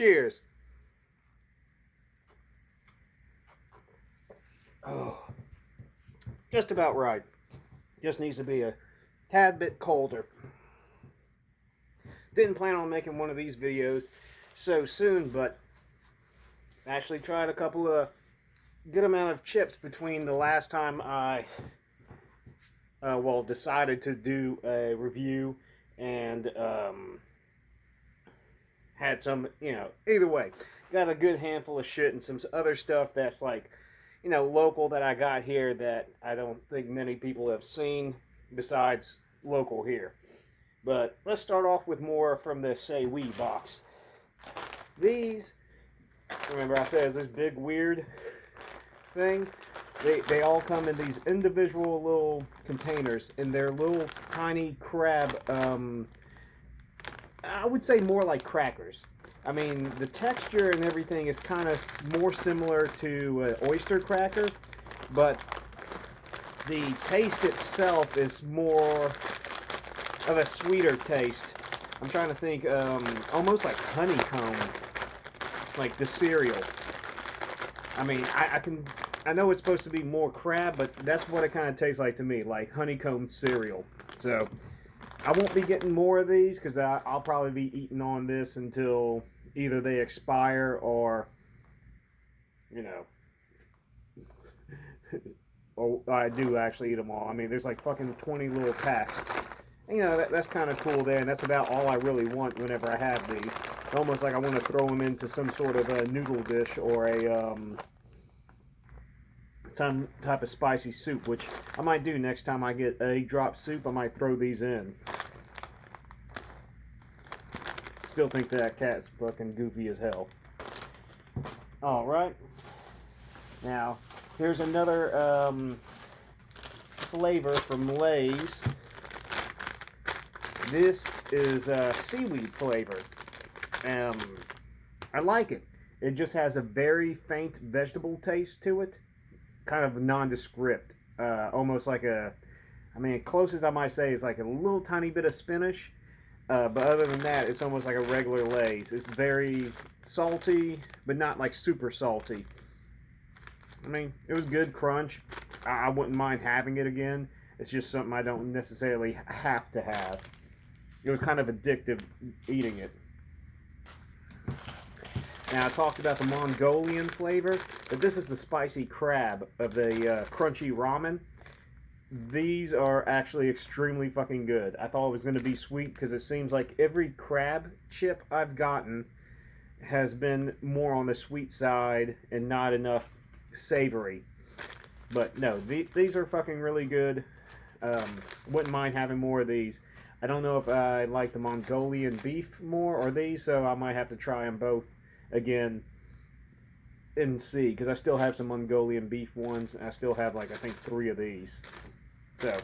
Cheers. Oh, just about right. Just needs to be a tad bit colder. Didn't plan on making one of these videos so soon, but actually tried a couple of good amount of chips between the last time I decided to do a review and had some, either way, got a good handful of shit and some other stuff that's like, local that I got here that I don't think many people have seen besides local here. But let's start off with more from the sayweee box. These, remember I said, is this big weird thing. They all come in these individual little containers, and they're little tiny crab. I would say more like crackers. I mean, the texture and everything is kind of more similar to an oyster cracker, but the taste itself is more of a sweeter taste. I'm trying to think, almost like honeycomb, like the cereal. I mean, I know it's supposed to be more crab, but that's what it kind of tastes like to me, like honeycomb cereal. So I won't be getting more of these because I'll probably be eating on this until either they expire or, or I do actually eat them all. I mean, there's like fucking 20 little packs. And, that's kind of cool there, and that's about all I really want whenever I have these. It's almost like I want to throw them into some sort of a noodle dish or a some type of spicy soup, which I might do next time I get a drop soup. I might throw these in. Still think that cat's fucking goofy as hell. Alright. Now, here's another flavor from Lay's. This is seaweed flavor. I like it. It just has a very faint vegetable taste to it. Kind of nondescript. Almost like closest I might say is like a little tiny bit of spinach. But other than that, it's almost like a regular Lay's. It's very salty, but not like super salty. I mean, it was good crunch. I wouldn't mind having it again. It's just something I don't necessarily have to have. It was kind of addictive eating it. Now, I talked about the Mongolian flavor, but this is the spicy crab of the crunchy ramen. These are actually extremely fucking good. I thought it was going to be sweet because it seems like every crab chip I've gotten has been more on the sweet side and not enough savory. But no, these are fucking really good. Wouldn't mind having more of these. I don't know if I like the Mongolian beef more or these, so I might have to try them both again and see, because I still have some Mongolian beef ones, and I still have like I think 3 of these. So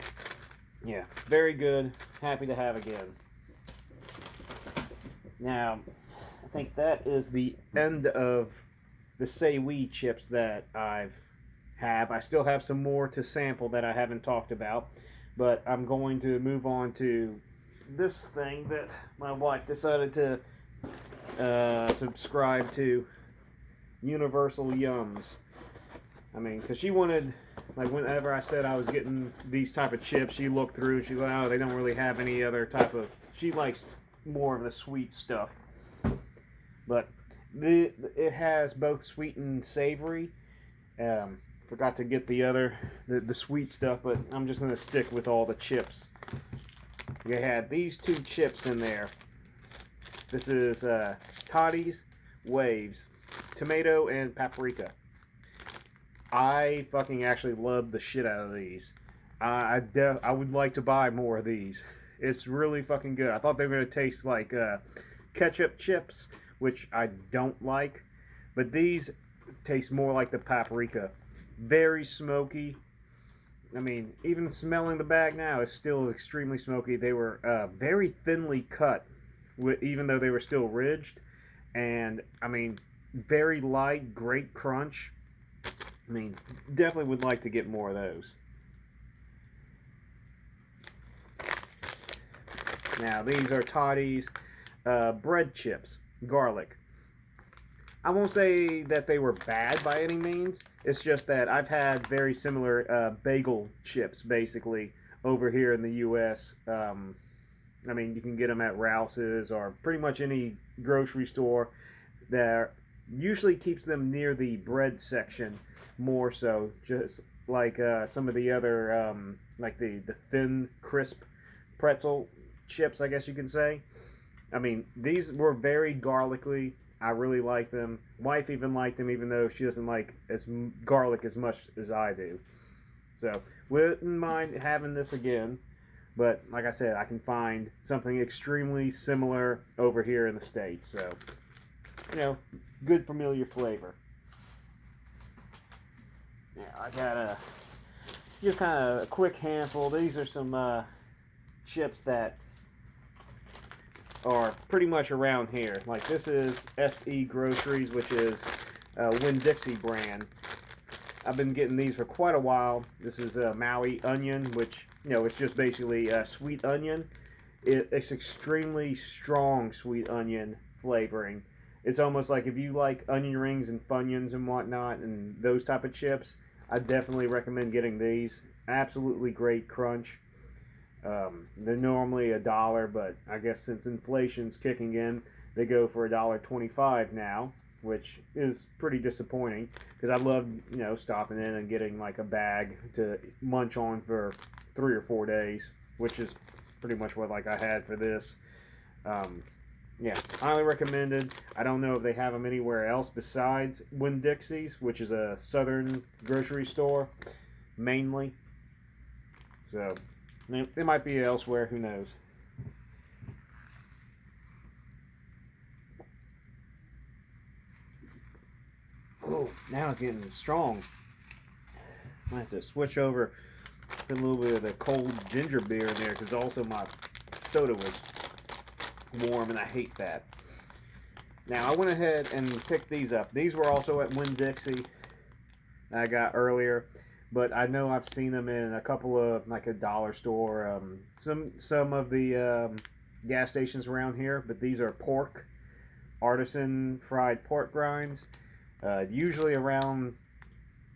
yeah, very good. Happy to have again. Now, I think that is the end of the sayweee chips that I still have some more to sample that I haven't talked about, but I'm going to move on to this thing that my wife decided to subscribe to, Universal Yums. I mean, because she wanted, like, whenever I said I was getting these type of chips, she looked through and she went, oh, they don't really have any other type of, she likes more of the sweet stuff. But it has both sweet and savory. Forgot to get the sweet stuff, but I'm just going to stick with all the chips. We had these 2 chips in there. This is Toddys Waves, tomato and paprika. I fucking actually love the shit out of these. I would like to buy more of these. It's really fucking good. I thought they were going to taste like ketchup chips, which I don't like. But these taste more like the paprika. Very smoky. I mean, even smelling the bag now is still extremely smoky. They were very thinly cut, even though they were still ridged. And, I mean, very light, great crunch. I mean, definitely would like to get more of those. Now, these are Toddy's bread chips, garlic. I won't say that they were bad by any means. It's just that I've had very similar bagel chips, basically, over here in the U.S. I mean, you can get them at Rouse's or pretty much any grocery store that usually keeps them near the bread section more so, just like some of the other, like the thin, crisp pretzel chips, I guess you can say. I mean, these were very garlicky. I really like them. Wife even liked them, even though she doesn't like as garlic as much as I do. So, wouldn't mind having this again. But like I said, I can find something extremely similar over here in the States. So, you know, good familiar flavor. Now, I got just kind of a quick handful. These are some chips that are pretty much around here. Like this is SE Groceries, which is Winn-Dixie brand. I've been getting these for quite a while. This is Maui onion, which, you know, it's just basically sweet onion. It's extremely strong sweet onion flavoring. It's almost like if you like onion rings and Funyuns and whatnot and those type of chips, I definitely recommend getting these. Absolutely great crunch. They're normally $1, but I guess since inflation's kicking in, they go for $1.25 now, which is pretty disappointing because I love, you know, stopping in and getting like a bag to munch on for 3 or 4 days, which is pretty much what like I had for this. Yeah, highly recommended. I don't know if they have them anywhere else besides Winn-Dixie's, which is a southern grocery store mainly. So it might be elsewhere, who knows. Oh, now it's getting strong. I have to switch over, put a little bit of the cold ginger beer in there because also my soda was warm and I hate that. Now I went ahead and picked these up. These were also at Winn-Dixie I got earlier, but I know I've seen them in a couple of like a dollar store, some of the gas stations around here. But these are Porq artisan fried pork grinds, usually around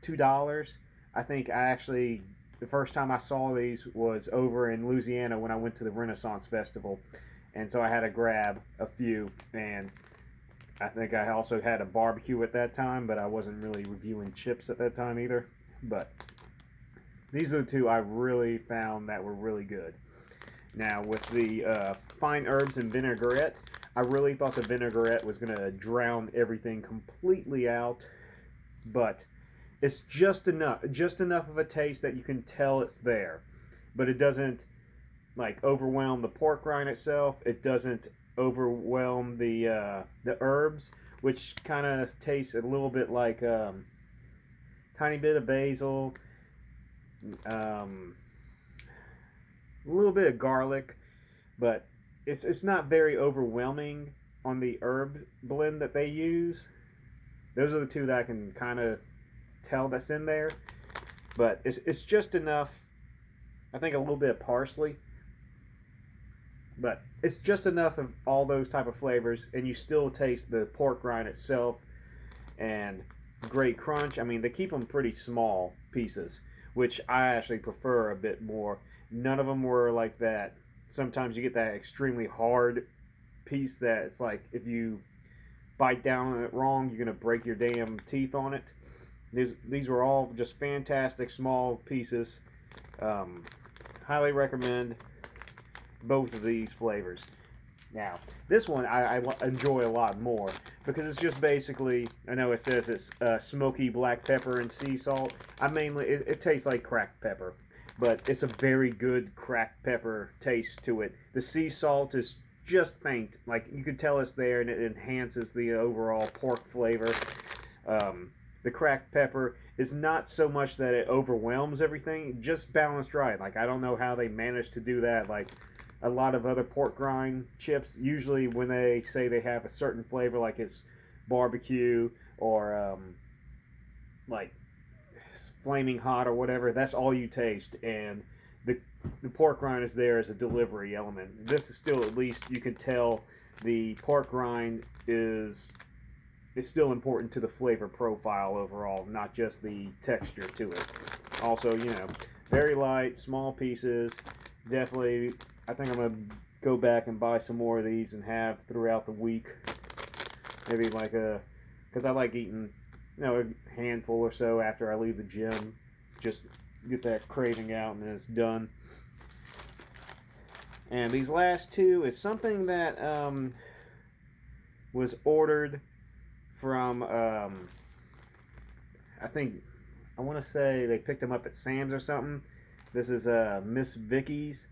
$2. I think I actually the first time I saw these was over in Louisiana when I went to the Renaissance Festival, and so I had to grab a few. And I think I also had a barbecue at that time, but I wasn't really reviewing chips at that time either. But these are the two I really found that were really good. Now, with the fine herbs and vinaigrette, I really thought the vinaigrette was going to drown everything completely out, but it's just enough of a taste that you can tell it's there. But it doesn't like overwhelm the pork rind itself. It doesn't overwhelm the herbs, which kind of tastes a little bit like tiny bit of basil, a little bit of garlic, but it's not very overwhelming on the herb blend that they use. Those are the two that I can kind of tell that's in there, but it's just enough. I think a little bit of parsley, but it's just enough of all those type of flavors, and you still taste the pork rind itself and great crunch. I mean, they keep them pretty small pieces, which I actually prefer a bit more. None of them were like that. Sometimes you get that extremely hard piece that it's like if you bite down on it wrong, you're gonna break your damn teeth on it. These were all just fantastic small pieces. Highly recommend both of these flavors. Now, this one I enjoy a lot more because it's just basically, I know it says it's smoky black pepper and sea salt. It tastes like cracked pepper, but it's a very good cracked pepper taste to it. The sea salt is just faint, like you can tell it's there, and it enhances the overall pork flavor. The cracked pepper is not so much that it overwhelms everything, just balanced right. Like, I don't know how they managed to do that. Like a lot of other pork rind chips, usually when they say they have a certain flavor, like it's barbecue or like flaming hot or whatever, that's all you taste, and the pork rind is there as a delivery element. This is still, at least you can tell the pork rind is it's still important to the flavor profile overall, not just the texture to it. Also, you know, very light, small pieces. Definitely, I think I'm gonna go back and buy some more of these and have throughout the week. Maybe like because I like eating, you know, a handful or so after I leave the gym. Just get that craving out and then it's done. And these last two is something that was ordered from, I think, I want to say they picked them up at Sam's or something. This is Miss Vickies.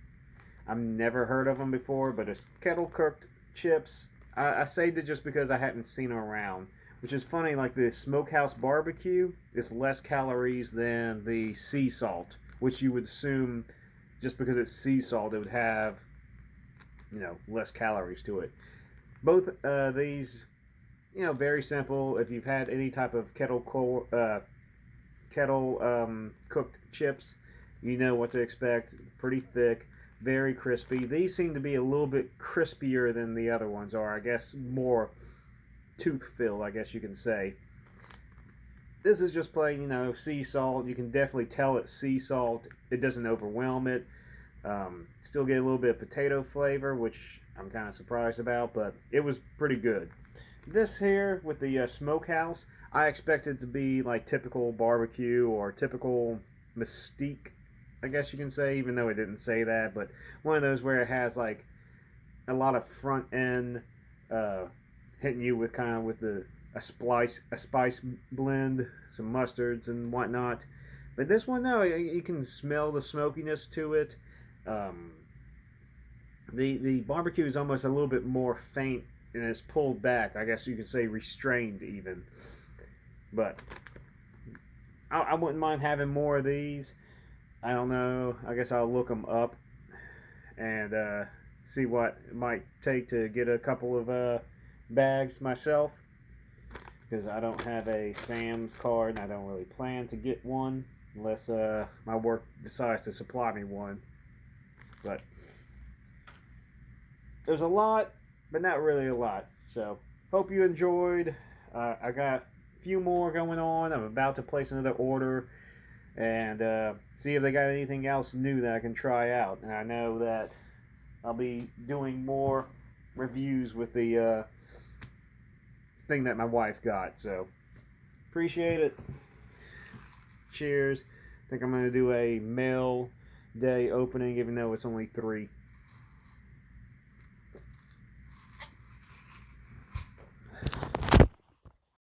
I've never heard of them before, but it's kettle cooked chips. I saved it just because I hadn't seen them around. Which is funny, like the smokehouse barbecue is less calories than the sea salt, which you would assume just because it's sea salt, it would have, you know, less calories to it. Both these, you know, very simple. If you've had any type of kettle cooked chips, you know what to expect. Pretty thick, very crispy. These seem to be a little bit crispier than the other ones are. I guess more tooth fill, I guess you can say. This is just plain, you know, sea salt. You can definitely tell it's sea salt. It doesn't overwhelm it. Still get a little bit of potato flavor, which I'm kind of surprised about, but it was pretty good. This here with the smokehouse, I expected to be like typical barbecue or typical mystique, I guess you can say, even though it didn't say that, but one of those where it has like a lot of front end hitting you with kind of with a spice blend, some mustards and whatnot. But this one, no, you can smell the smokiness to it. The barbecue is almost a little bit more faint and it's pulled back. I guess you could say restrained even. But I wouldn't mind having more of these. I don't know. I guess I'll look them up and see what it might take to get a couple of bags myself, because I don't have a Sam's card and I don't really plan to get one unless my work decides to supply me one. But there's a lot, but not really a lot. So hope you enjoyed. I got a few more going on. I'm about to place another order and see if they got anything else new that I can try out. And I know that I'll be doing more reviews with the thing that my wife got. So appreciate it. Cheers. I think I'm going to do a mail day opening, even though it's only 3.